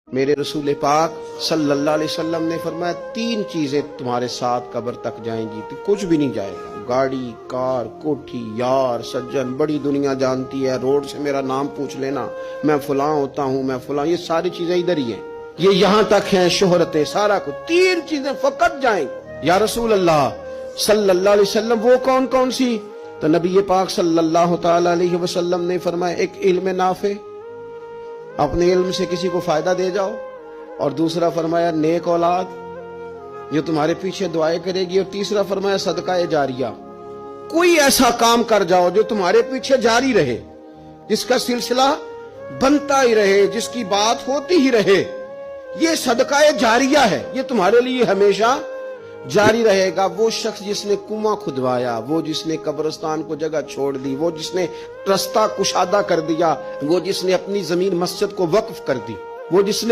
میرے رسول پاک صلی اللہ علیہ وسلم نے فرمایا 3 چیزیں تمہارے ساتھ قبر تک جائیں گی تو کچھ بھی نہیں جائے گا، گاڑی، کار، کوٹھی، یار، سجن، بڑی دنیا جانتی ہے، روڈ سے میرا نام پوچھ لینا، میں فلاں ہوتا ہوں، میں فلاں، یہ ساری چیزیں ادھر ہی ہیں، یہ یہاں تک ہیں، شہرتیں، سارا کچھ، 3 چیزیں فقط جائیں گی۔ یا رسول اللہ صلی اللہ علیہ وسلم وہ کون کون سی؟ تو نبی پاک صلی اللہ تعالی علیہ وسلم نے فرمایا ایک علم نافع، اپنے علم سے کسی کو فائدہ دے جاؤ، اور دوسرا فرمایا نیک اولاد جو تمہارے پیچھے دعائیں کرے گی، اور تیسرا فرمایا صدقہ جاریہ، کوئی ایسا کام کر جاؤ جو تمہارے پیچھے جاری رہے، جس کا سلسلہ بنتا ہی رہے، جس کی بات ہوتی ہی رہے، یہ صدقہ جاریہ ہے، یہ تمہارے لیے ہمیشہ جاری رہے گا۔ وہ شخص جس نے کنواں کھدوایا، وہ جس نے قبرستان کو جگہ چھوڑ دی، وہ جس نے رستہ کشادہ کر دیا، وہ جس نے اپنی زمین مسجد کو وقف کر دی، وہ جس نے